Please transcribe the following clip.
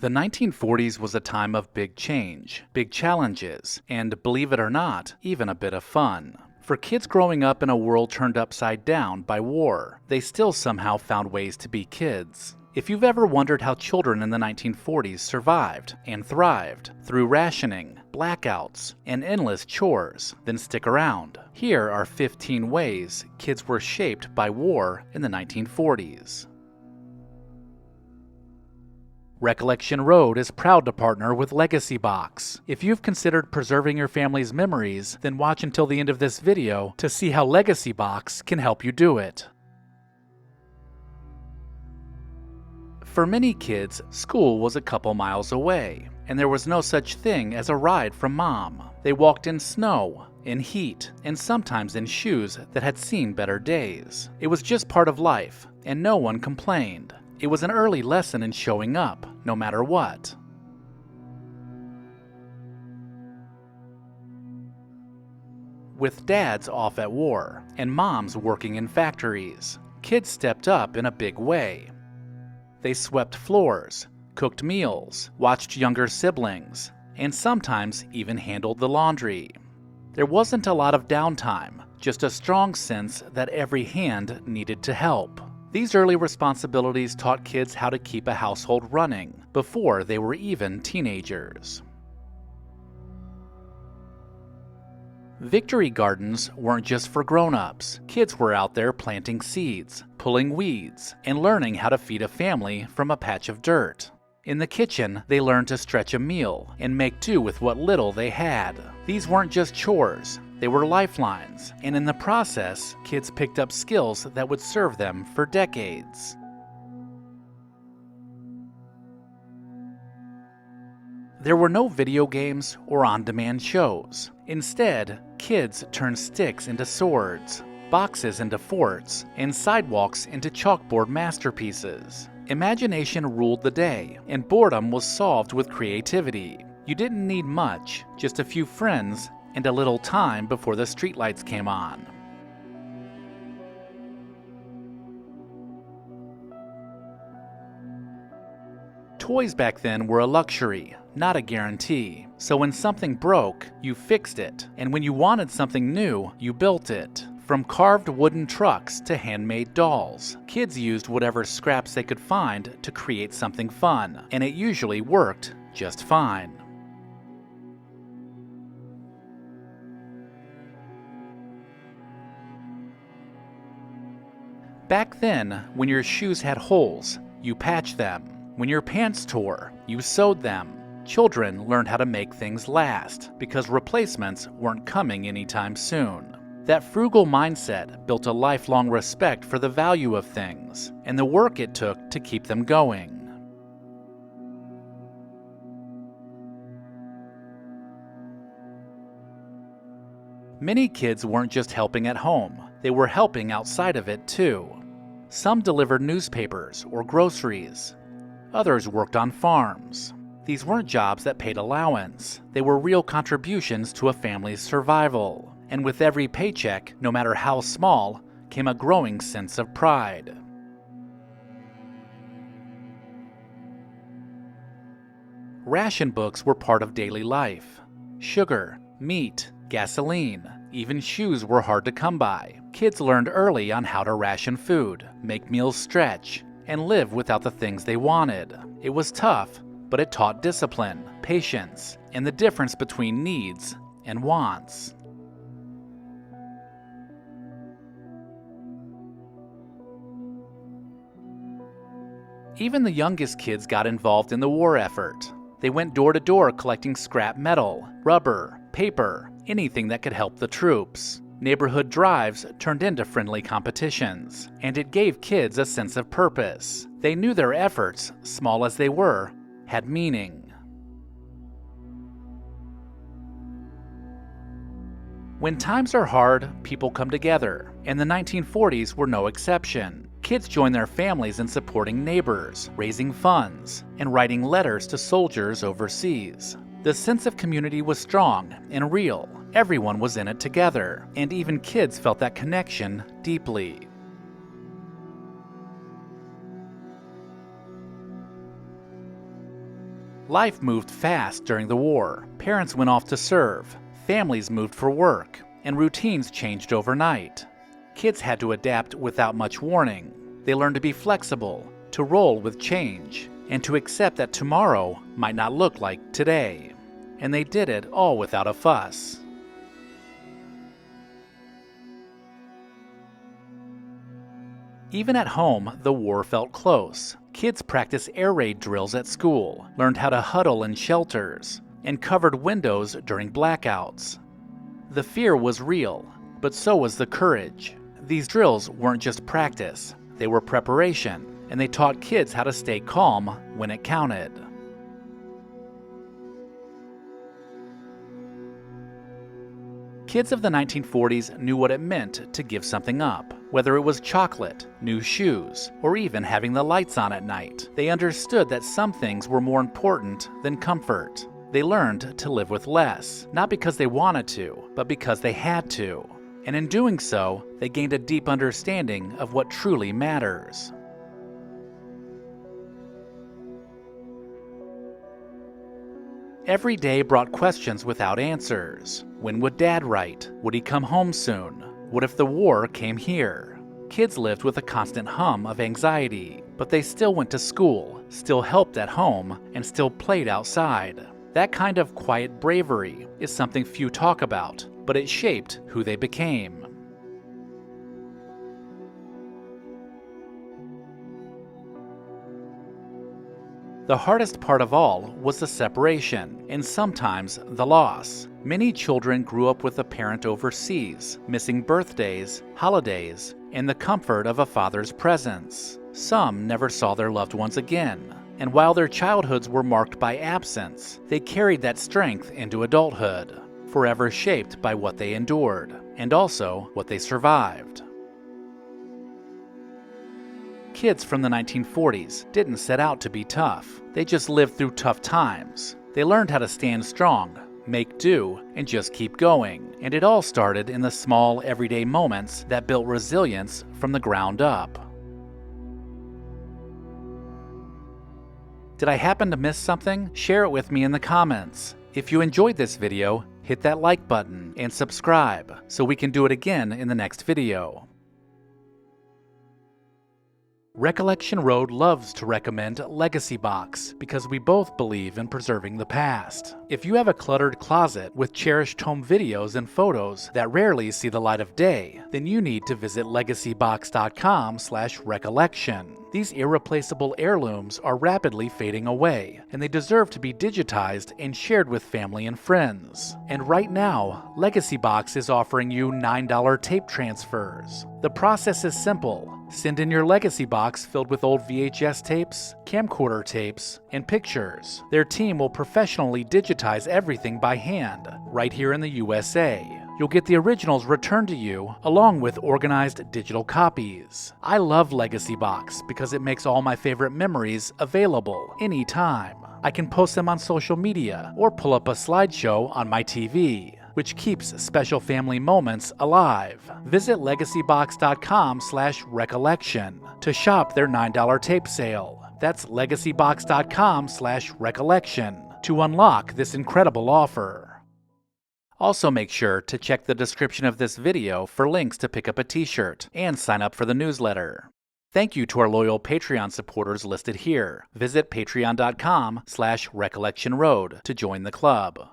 The 1940s was a time of big change, big challenges, and, believe it or not, even a bit of fun. For kids growing up in a world turned upside down by war, they still somehow found ways to be kids. If you've ever wondered how children in the 1940s survived and thrived through rationing, blackouts, and endless chores, then stick around. Here are 15 ways kids were shaped by war in the 1940s. Recollection Road is proud to partner with LEGACYBOX. If you've considered preserving your family's memories, then watch until the end of this video to see how LEGACYBOX can help you do it. For many kids, school was a couple miles away, and there was no such thing as a ride from mom. They walked in snow, in heat, and sometimes in shoes that had seen better days. It was just part of life, and no one complained. It was an early lesson in showing up, no matter what. With dads off at war and moms working in factories, kids stepped up in a big way. They swept floors, cooked meals, watched younger siblings, and sometimes even handled the laundry. There wasn't a lot of downtime, just a strong sense that every hand needed to help. These early responsibilities taught kids how to keep a household running before they were even teenagers. Victory gardens weren't just for grown-ups. Kids were out there planting seeds, pulling weeds, and learning how to feed a family from a patch of dirt. In the kitchen, they learned to stretch a meal and make do with what little they had. These weren't just chores. They were lifelines, and in the process, kids picked up skills that would serve them for decades. There were no video games or on-demand shows. Instead, kids turned sticks into swords, boxes into forts, and sidewalks into chalkboard masterpieces. Imagination ruled the day, and boredom was solved with creativity. You didn't need much, just a few friends and a little time before the streetlights came on. Toys back then were a luxury, not a guarantee. So when something broke, you fixed it, and when you wanted something new, you built it. From carved wooden trucks to handmade dolls, kids used whatever scraps they could find to create something fun, and it usually worked just fine. Back then, when your shoes had holes, you patched them. When your pants tore, you sewed them. Children learned how to make things last because replacements weren't coming anytime soon. That frugal mindset built a lifelong respect for the value of things and the work it took to keep them going. Many kids weren't just helping at home, they were helping outside of it too. Some delivered newspapers or groceries. Others worked on farms. These weren't jobs that paid allowance. They were real contributions to a family's survival. And with every paycheck, no matter how small, came a growing sense of pride. Ration books were part of daily life. Sugar, meat, gasoline, even shoes were hard to come by. Kids learned early on how to ration food, make meals stretch, and live without the things they wanted. It was tough, but it taught discipline, patience, and the difference between needs and wants. Even the youngest kids got involved in the war effort. They went door to door collecting scrap metal, rubber, paper, anything that could help the troops. Neighborhood drives turned into friendly competitions, and it gave kids a sense of purpose. They knew their efforts, small as they were, had meaning. When times are hard, people come together, and the 1940s were no exception. Kids joined their families in supporting neighbors, raising funds, and writing letters to soldiers overseas. The sense of community was strong and real. Everyone was in it together, and even kids felt that connection deeply. Life moved fast during the war. Parents went off to serve, families moved for work, and routines changed overnight. Kids had to adapt without much warning. They learned to be flexible, to roll with change, and to accept that tomorrow might not look like today. And they did it all without a fuss. Even at home, the war felt close. Kids practiced air raid drills at school, learned how to huddle in shelters, and covered windows during blackouts. The fear was real, but so was the courage. These drills weren't just practice, they were preparation, and they taught kids how to stay calm when it counted. Kids of the 1940s knew what it meant to give something up, whether it was chocolate, new shoes, or even having the lights on at night. They understood that some things were more important than comfort. They learned to live with less, not because they wanted to, but because they had to. And in doing so, they gained a deep understanding of what truly matters. Every day brought questions without answers. When would Dad write? Would he come home soon? What if the war came here? Kids lived with a constant hum of anxiety, but they still went to school, still helped at home, and still played outside. That kind of quiet bravery is something few talk about, but it shaped who they became. The hardest part of all was the separation, and sometimes the loss. Many children grew up with a parent overseas, missing birthdays, holidays, and the comfort of a father's presence. Some never saw their loved ones again, and while their childhoods were marked by absence, they carried that strength into adulthood, forever shaped by what they endured, and also what they survived. Kids from the 1940s didn't set out to be tough. They just lived through tough times. They learned how to stand strong, make do, and just keep going. And it all started in the small, everyday moments that built resilience from the ground up. Did I happen to miss something? Share it with me in the comments. If you enjoyed this video, hit that like button and subscribe so we can do it again in the next video. Recollection Road loves to recommend LEGACYBOX because we both believe in preserving the past. If you have a cluttered closet with cherished home videos and photos that rarely see the light of day, then you need to visit LEGACYBOX.com/recollection. These irreplaceable heirlooms are rapidly fading away, and they deserve to be digitized and shared with family and friends. And right now, LEGACYBOX is offering you $9 tape transfers. The process is simple. Send in your LEGACYBOX filled with old VHS tapes, camcorder tapes, and pictures. Their team will professionally digitize everything by hand, right here in the USA. You'll get the originals returned to you, along with organized digital copies. I love LEGACYBOX because it makes all my favorite memories available anytime. I can post them on social media or pull up a slideshow on my TV, which keeps special family moments alive. Visit LEGACYBOX.com/recollection to shop their $9 tape sale. That's LEGACYBOX.com/recollection to unlock this incredible offer. Also make sure to check the description of this video for links to pick up a t-shirt and sign up for the newsletter. Thank you to our loyal Patreon supporters listed here. Visit patreon.com/recollectionroad to join the club.